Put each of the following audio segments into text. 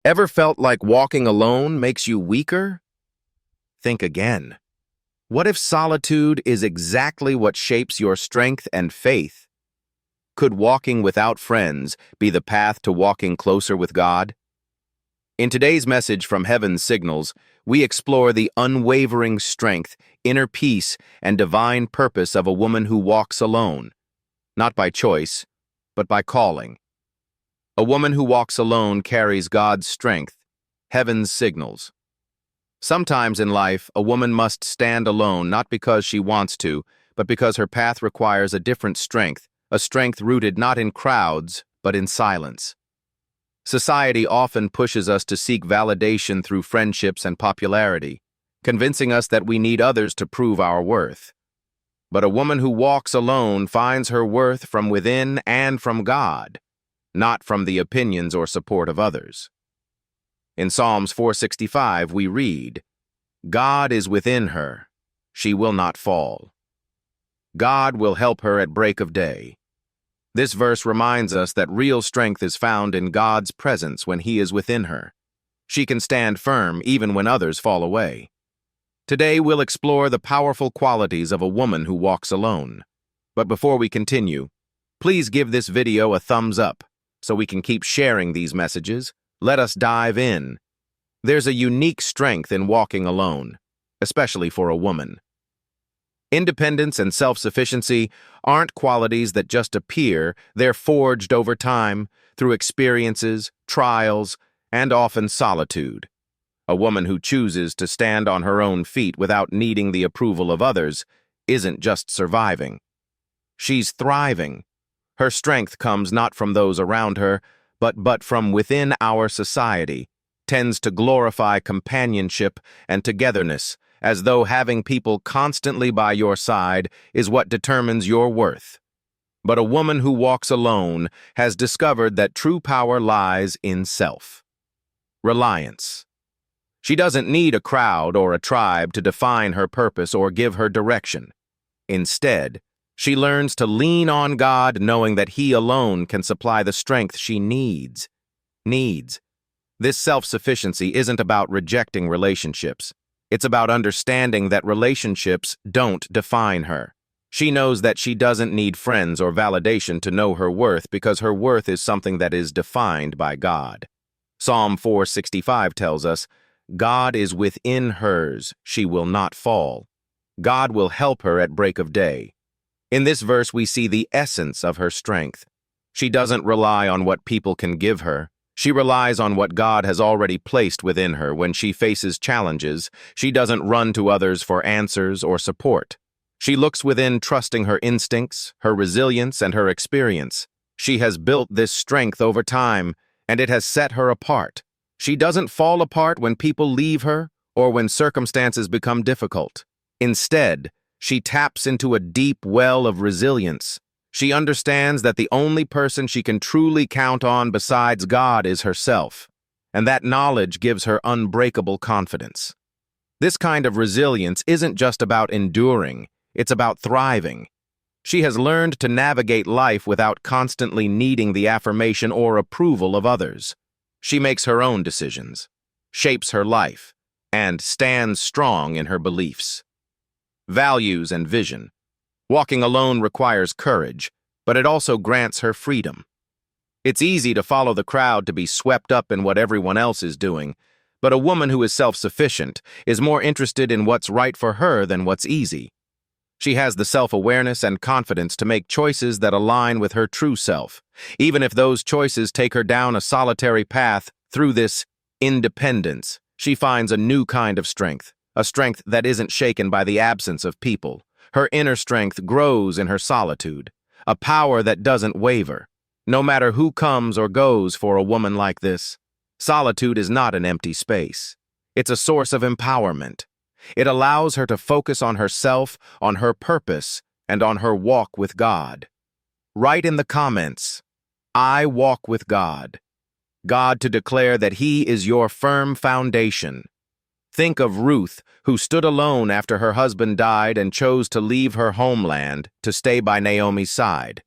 Ever felt like walking alone makes you weaker? Think again. What if solitude is exactly what shapes your strength and faith? Could walking without friends be the path to walking closer with God? In today's message from Heaven's Signals, we explore the unwavering strength, inner peace, and divine purpose of a woman who walks alone, not by choice, but by calling. A woman who walks alone carries God's strength, Heaven's signals. Sometimes in life, a woman must stand alone not because she wants to, but because her path requires a different strength, a strength rooted not in crowds, but in silence. Society often pushes us to seek validation through friendships and popularity, convincing us that we need others to prove our worth. But a woman who walks alone finds her worth from within and from God, not from the opinions or support of others. In Psalms 465, we read, "God is within her, she will not fall. God will help her at break of day." This verse reminds us that real strength is found in God's presence when He is within her. She can stand firm even when others fall away. Today we'll explore the powerful qualities of a woman who walks alone. But before we continue, please give this video a thumbs up so we can keep sharing these messages. Let us dive in. There's a unique strength in walking alone, especially for a woman. Independence and self-sufficiency aren't qualities that just appear, they're forged over time through experiences, trials, and often solitude. A woman who chooses to stand on her own feet without needing the approval of others isn't just surviving. She's thriving. Her strength comes not from those around her, but from within our society, tends to glorify companionship and togetherness, as though having people constantly by your side is what determines your worth. But a woman who walks alone has discovered that true power lies in self. Reliance. She doesn't need a crowd or a tribe to define her purpose or give her direction. Instead, she learns to lean on God, knowing that He alone can supply the strength she needs. This self-sufficiency isn't about rejecting relationships. It's about understanding that relationships don't define her. She knows that she doesn't need friends or validation to know her worth because her worth is something that is defined by God. Psalm 465 tells us, "God is within hers, she will not fall. God will help her at break of day." In this verse, we see the essence of her strength. She doesn't rely on what people can give her. She relies on what God has already placed within her. When she faces challenges, she doesn't run to others for answers or support. She looks within, trusting her instincts, her resilience, and her experience. She has built this strength over time, and it has set her apart. She doesn't fall apart when people leave her or when circumstances become difficult. Instead, she taps into a deep well of resilience. She understands that the only person she can truly count on besides God is herself, and that knowledge gives her unbreakable confidence. This kind of resilience isn't just about enduring, it's about thriving. She has learned to navigate life without constantly needing the affirmation or approval of others. She makes her own decisions, shapes her life, and stands strong in her beliefs. Values and vision. Walking alone requires courage, but it also grants her freedom. It's easy to follow the crowd, to be swept up in what everyone else is doing, but a woman who is self-sufficient is more interested in what's right for her than what's easy. She has the self-awareness and confidence to make choices that align with her true self, even if those choices take her down a solitary path. Through this independence, she finds a new kind of strength, a strength that isn't shaken by the absence of people. Her inner strength grows in her solitude, a power that doesn't waver, no matter who comes or goes. For a woman like this, solitude is not an empty space. It's a source of empowerment. It allows her to focus on herself, on her purpose, and on her walk with God. Write in the comments, "I walk with God." God to declare that He is your firm foundation. Think of Ruth, who stood alone after her husband died and chose to leave her homeland to stay by Naomi's side.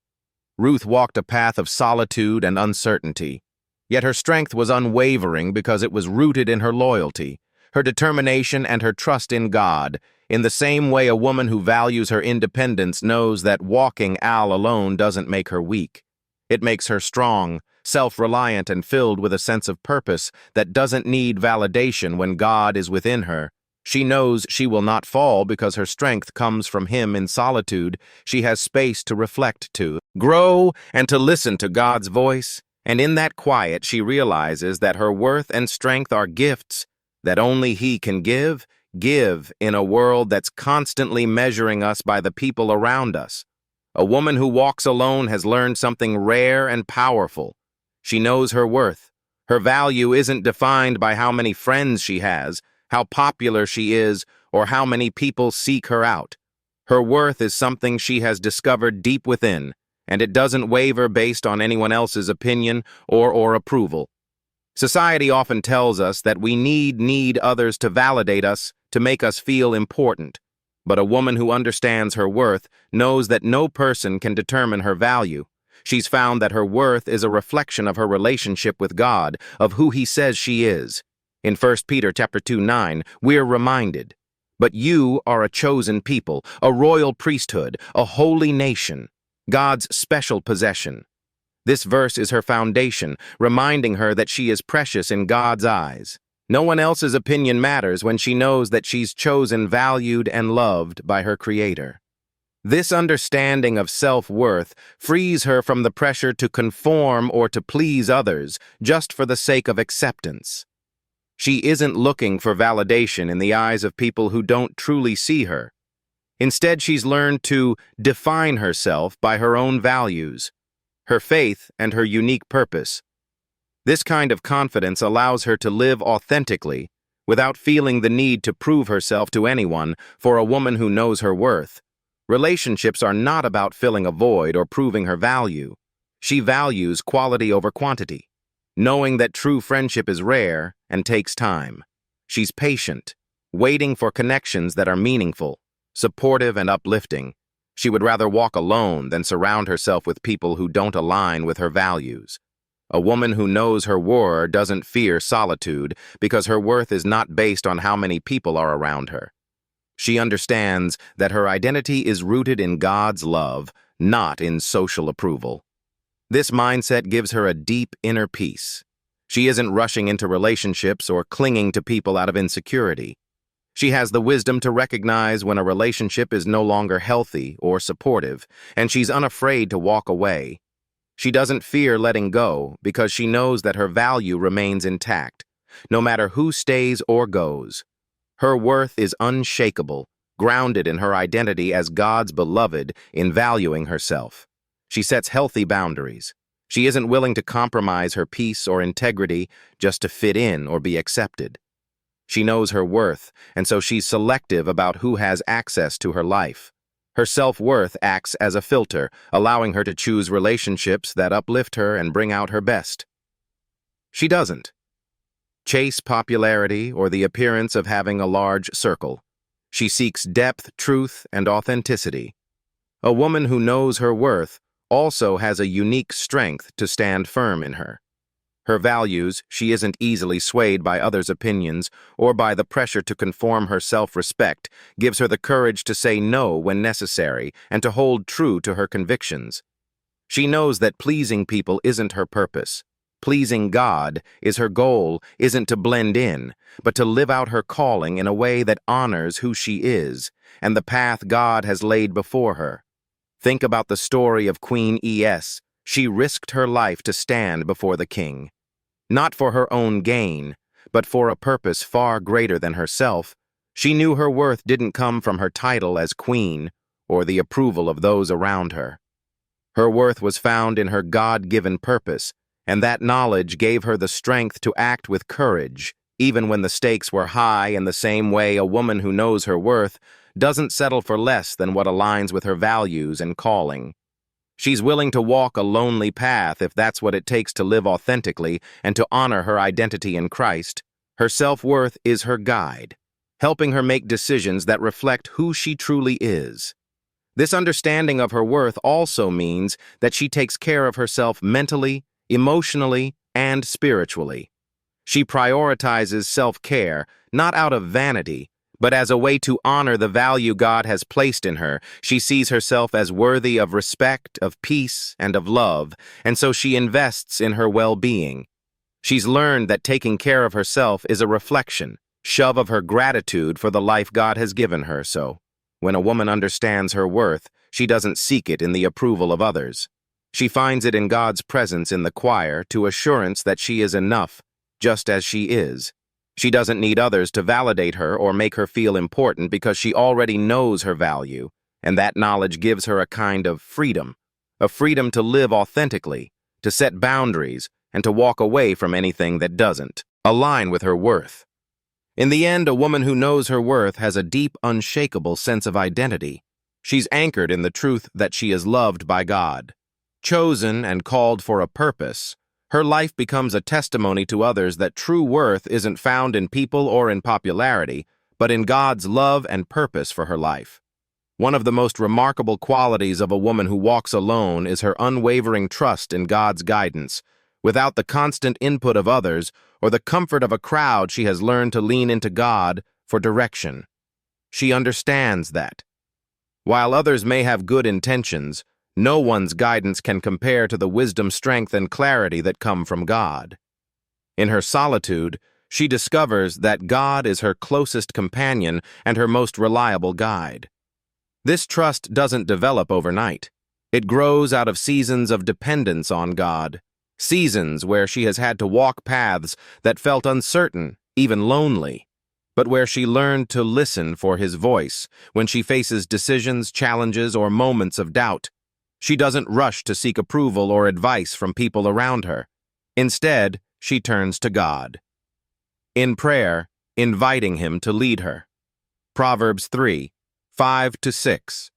Ruth walked a path of solitude and uncertainty, Yet her strength was unwavering because it was rooted in her loyalty, her determination, and her trust in God, in the same way a woman who values her independence knows that walking alone doesn't make her weak. It makes her strong, self-reliant, and filled with a sense of purpose that doesn't need validation when God is within her. She knows she will not fall because her strength comes from Him. In solitude, she has space to reflect, to grow, and to listen to God's voice. And in that quiet, she realizes that her worth and strength are gifts that only He can give in a world that's constantly measuring us by the people around us. A woman who walks alone has learned something rare and powerful. She knows her worth. Her value isn't defined by how many friends she has, how popular she is, or how many people seek her out. Her worth is something she has discovered deep within, and it doesn't waver based on anyone else's opinion or approval. Society often tells us that we need others to validate us, to make us feel important. But a woman who understands her worth knows that no person can determine her value. She's found that her worth is a reflection of her relationship with God, of who He says she is. In 1 Peter chapter 2:9, we're reminded, "But you are a chosen people, a royal priesthood, a holy nation, God's special possession." This verse is her foundation, reminding her that she is precious in God's eyes. No one else's opinion matters when she knows that she's chosen, valued, and loved by her Creator. This understanding of self-worth frees her from the pressure to conform or to please others just for the sake of acceptance. She isn't looking for validation in the eyes of people who don't truly see her. Instead, she's learned to define herself by her own values, her faith, and her unique purpose. This kind of confidence allows her to live authentically, without feeling the need to prove herself to anyone. For a woman who knows her worth, relationships are not about filling a void or proving her value. She values quality over quantity, knowing that true friendship is rare and takes time. She's patient, waiting for connections that are meaningful, supportive, and uplifting. She would rather walk alone than surround herself with people who don't align with her values. A woman who knows her worth doesn't fear solitude because her worth is not based on how many people are around her. She understands that her identity is rooted in God's love, not in social approval. This mindset gives her a deep inner peace. She isn't rushing into relationships or clinging to people out of insecurity. She has the wisdom to recognize when a relationship is no longer healthy or supportive, and she's unafraid to walk away. She doesn't fear letting go because she knows that her value remains intact, no matter who stays or goes. Her worth is unshakable, grounded in her identity as God's beloved, in valuing herself. She sets healthy boundaries. She isn't willing to compromise her peace or integrity just to fit in or be accepted. She knows her worth, and so she's selective about who has access to her life. Her self-worth acts as a filter, allowing her to choose relationships that uplift her and bring out her best. She doesn't chase popularity or the appearance of having a large circle. She seeks depth, truth, and authenticity. A woman who knows her worth also has a unique strength to stand firm in her. Her values, she isn't easily swayed by others' opinions or by the pressure to conform. Her self-respect gives her the courage to say no when necessary and to hold true to her convictions. She knows that pleasing people isn't her purpose. Pleasing God is her goal, isn't to blend in, but to live out her calling in a way that honors who she is and the path God has laid before her. Think about the story of Queen Es. She risked her life to stand before the king. Not for her own gain, but for a purpose far greater than herself. She knew her worth didn't come from her title as queen or the approval of those around her. Her worth was found in her God-given purpose, and that knowledge gave her the strength to act with courage, even when the stakes were high. In the same way, a woman who knows her worth doesn't settle for less than what aligns with her values and calling. She's willing to walk a lonely path if that's what it takes to live authentically and to honor her identity in Christ. Her self-worth is her guide, helping her make decisions that reflect who she truly is. This understanding of her worth also means that she takes care of herself mentally, emotionally, and spiritually. She prioritizes self-care, not out of vanity, but as a way to honor the value God has placed in her. She sees herself as worthy of respect, of peace, and of love, and so she invests in her well-being. She's learned that taking care of herself is a reflection, shove of her gratitude for the life God has given her. So, when a woman understands her worth, she doesn't seek it in the approval of others. She finds it in God's presence in the choir to assurance that she is enough, just as she is. She doesn't need others to validate her or make her feel important because she already knows her value, and that knowledge gives her a kind of freedom, a freedom to live authentically, to set boundaries, and to walk away from anything that doesn't align with her worth. In the end, a woman who knows her worth has a deep, unshakable sense of identity. She's anchored in the truth that she is loved by God. Chosen and called for a purpose, her life becomes a testimony to others that true worth isn't found in people or in popularity, but in God's love and purpose for her life. One of the most remarkable qualities of a woman who walks alone is her unwavering trust in God's guidance. Without the constant input of others or the comfort of a crowd, she has learned to lean into God for direction. She understands that, while others may have good intentions, no one's guidance can compare to the wisdom, strength, and clarity that come from God. In her solitude, she discovers that God is her closest companion and her most reliable guide. This trust doesn't develop overnight. It grows out of seasons of dependence on God, seasons where she has had to walk paths that felt uncertain, even lonely, but where she learned to listen for His voice when she faces decisions, challenges, or moments of doubt. She doesn't rush to seek approval or advice from people around her. Instead, she turns to God, in prayer, inviting Him to lead her. Proverbs 3:5-6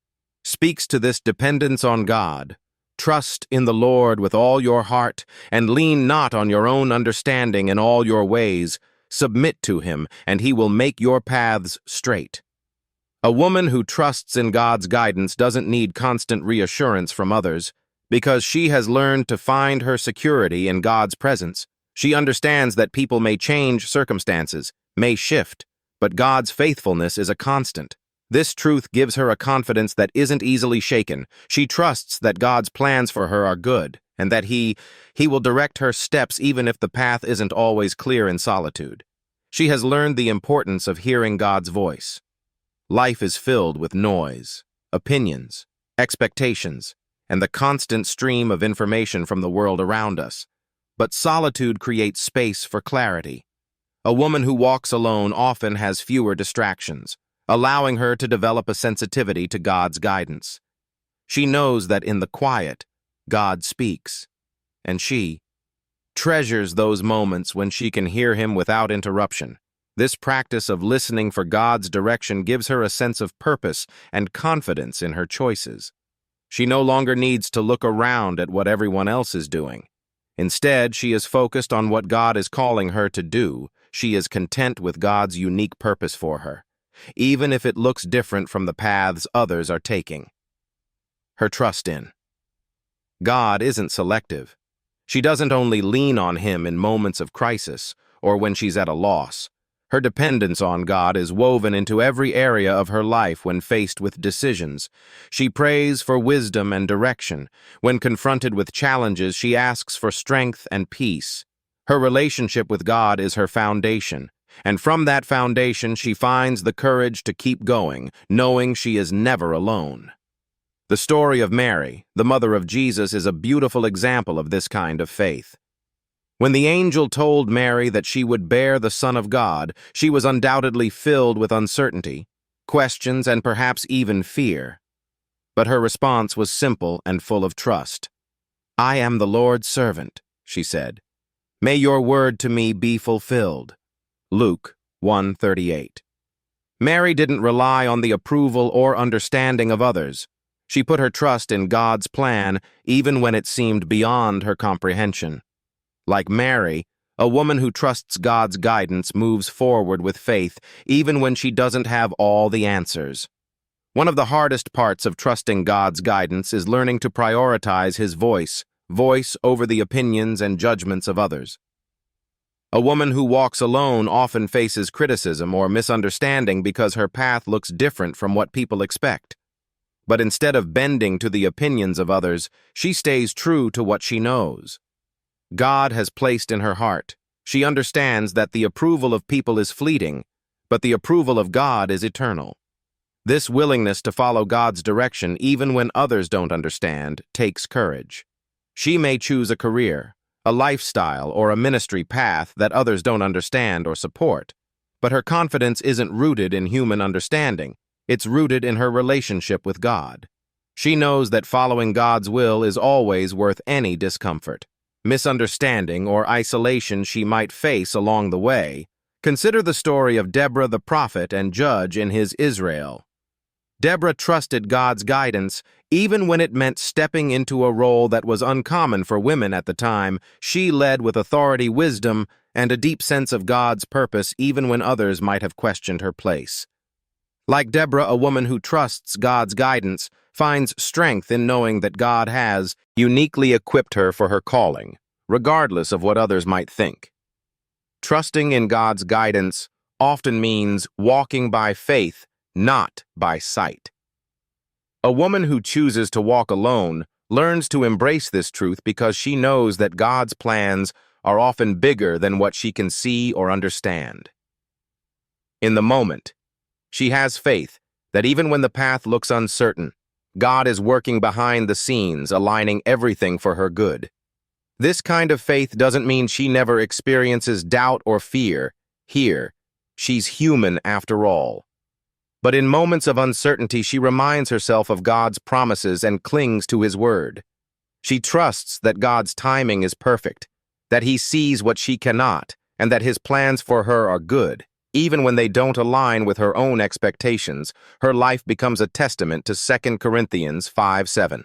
speaks to this dependence on God. Trust in the Lord with all your heart, and lean not on your own understanding. In all your ways submit to Him, and He will make your paths straight. A woman who trusts in God's guidance doesn't need constant reassurance from others, because she has learned to find her security in God's presence. She understands that people may change, circumstances may shift, but God's faithfulness is a constant. This truth gives her a confidence that isn't easily shaken. She trusts that God's plans for her are good, and that He will direct her steps even if the path isn't always clear in solitude. She has learned the importance of hearing God's voice. Life is filled with noise, opinions, expectations, and the constant stream of information from the world around us. But solitude creates space for clarity. A woman who walks alone often has fewer distractions, allowing her to develop a sensitivity to God's guidance. She knows that in the quiet, God speaks, and she treasures those moments when she can hear Him without interruption. This practice of listening for God's direction gives her a sense of purpose and confidence in her choices. She no longer needs to look around at what everyone else is doing. Instead, she is focused on what God is calling her to do. She is content with God's unique purpose for her, even if it looks different from the paths others are taking. Her trust in God isn't selective. She doesn't only lean on Him in moments of crisis or when she's at a loss. Her dependence on God is woven into every area of her life when faced with decisions. She prays for wisdom and direction. When confronted with challenges, she asks for strength and peace. Her relationship with God is her foundation, and from that foundation she finds the courage to keep going, knowing she is never alone. The story of Mary, the mother of Jesus, is a beautiful example of this kind of faith. When the angel told Mary that she would bear the Son of God, she was undoubtedly filled with uncertainty, questions, and perhaps even fear. But her response was simple and full of trust. "I am the Lord's servant," she said. "May your word to me be fulfilled." Luke 1:38. Mary didn't rely on the approval or understanding of others. She put her trust in God's plan, even when it seemed beyond her comprehension. Like Mary, a woman who trusts God's guidance moves forward with faith, even when she doesn't have all the answers. One of the hardest parts of trusting God's guidance is learning to prioritize His voice voice over the opinions and judgments of others. A woman who walks alone often faces criticism or misunderstanding because her path looks different from what people expect. But instead of bending to the opinions of others, she stays true to what she knows. God has placed in her heart. She understands that the approval of people is fleeting, but the approval of God is eternal. This willingness to follow God's direction, even when others don't understand, takes courage. She may choose a career, a lifestyle, or a ministry path that others don't understand or support, but her confidence isn't rooted in human understanding. It's rooted in her relationship with God. She knows that following God's will is always worth any discomfort, misunderstanding, or isolation she might face along the way. Consider the story of Deborah the prophet and judge in his Israel. Deborah trusted God's guidance, even when it meant stepping into a role that was uncommon for women at the time. She led with authority, wisdom, and a deep sense of God's purpose, even when others might have questioned her place. Like Deborah, a woman who trusts God's guidance finds strength in knowing that God has uniquely equipped her for her calling, regardless of what others might think. Trusting in God's guidance often means walking by faith, not by sight. A woman who chooses to walk alone learns to embrace this truth because she knows that God's plans are often bigger than what she can see or understand. In the moment, she has faith that even when the path looks uncertain, God is working behind the scenes, aligning everything for her good. This kind of faith doesn't mean she never experiences doubt or fear. Here, she's human after all. But in moments of uncertainty, she reminds herself of God's promises and clings to His word. She trusts that God's timing is perfect, that He sees what she cannot, and that His plans for her are good. Even when they don't align with her own expectations, her life becomes a testament to 2 Corinthians 5:7.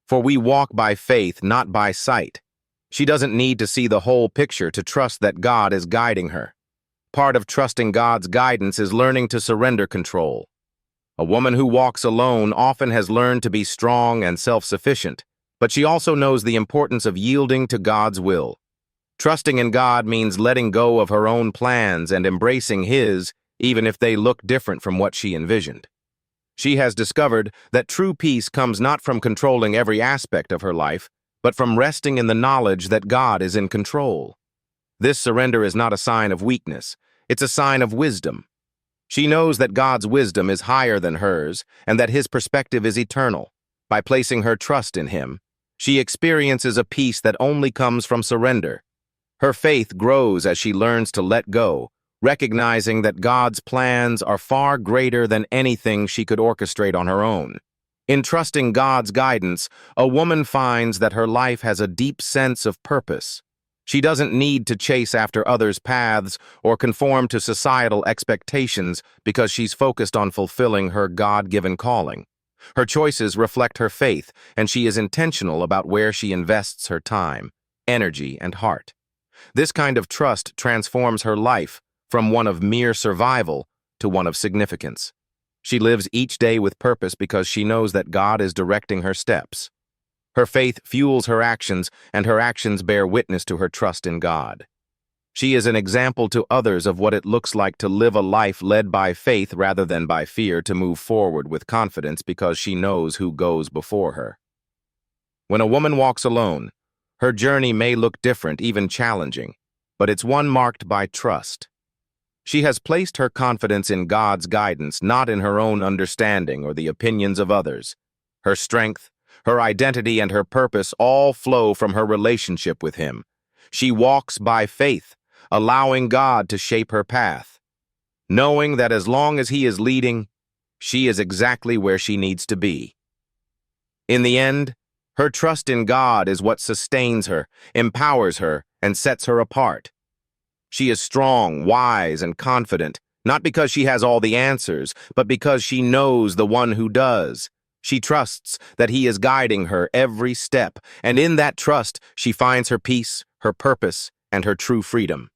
For we walk by faith, not by sight. She doesn't need to see the whole picture to trust that God is guiding her. Part of trusting God's guidance is learning to surrender control. A woman who walks alone often has learned to be strong and self-sufficient, but she also knows the importance of yielding to God's will. Trusting in God means letting go of her own plans and embracing His, even if they look different from what she envisioned. She has discovered that true peace comes not from controlling every aspect of her life, but from resting in the knowledge that God is in control. This surrender is not a sign of weakness, it's a sign of wisdom. She knows that God's wisdom is higher than hers and that His perspective is eternal. By placing her trust in Him, she experiences a peace that only comes from surrender. Her faith grows as she learns to let go, recognizing that God's plans are far greater than anything she could orchestrate on her own. In trusting God's guidance, a woman finds that her life has a deep sense of purpose. She doesn't need to chase after others' paths or conform to societal expectations because she's focused on fulfilling her God-given calling. Her choices reflect her faith, and she is intentional about where she invests her time, energy, and heart. This kind of trust transforms her life from one of mere survival to one of significance. She lives each day with purpose because she knows that God is directing her steps. Her faith fuels her actions, and her actions bear witness to her trust in God. She is an example to others of what it looks like to live a life led by faith rather than by fear, to move forward with confidence because she knows who goes before her. When a woman walks alone, her journey may look different, even challenging, but it's one marked by trust. She has placed her confidence in God's guidance, not in her own understanding or the opinions of others. Her strength, her identity, and her purpose all flow from her relationship with Him. She walks by faith, allowing God to shape her path, knowing that as long as He is leading, she is exactly where she needs to be. In the end, her trust in God is what sustains her, empowers her, and sets her apart. She is strong, wise, and confident, not because she has all the answers, but because she knows the one who does. She trusts that He is guiding her every step, and in that trust, she finds her peace, her purpose, and her true freedom.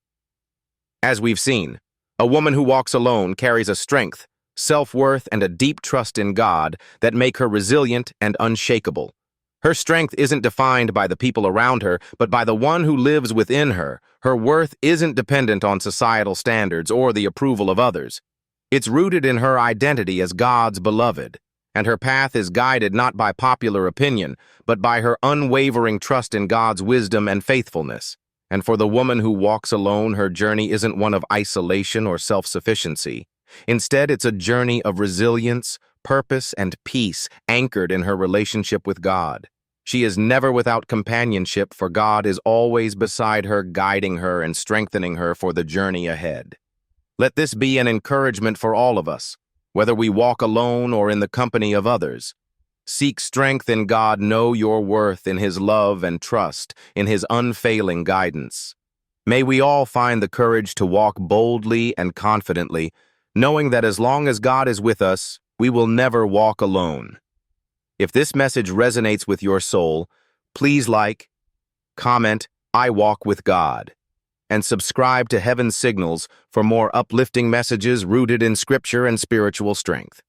As we've seen, a woman who walks alone carries a strength, self-worth, and a deep trust in God that make her resilient and unshakable. Her strength isn't defined by the people around her, but by the one who lives within her. Her worth isn't dependent on societal standards or the approval of others. It's rooted in her identity as God's beloved, and her path is guided not by popular opinion, but by her unwavering trust in God's wisdom and faithfulness. And for the woman who walks alone, her journey isn't one of isolation or self-sufficiency. Instead, it's a journey of resilience, purpose, and peace anchored in her relationship with God. She is never without companionship, for God is always beside her, guiding her and strengthening her for the journey ahead. Let this be an encouragement for all of us, whether we walk alone or in the company of others. Seek strength in God, know your worth in His love, and trust in His unfailing guidance. May we all find the courage to walk boldly and confidently, knowing that as long as God is with us, we will never walk alone. If this message resonates with your soul, please like, comment, "I walk with God," and subscribe to Heaven's Signals for more uplifting messages rooted in Scripture and spiritual strength.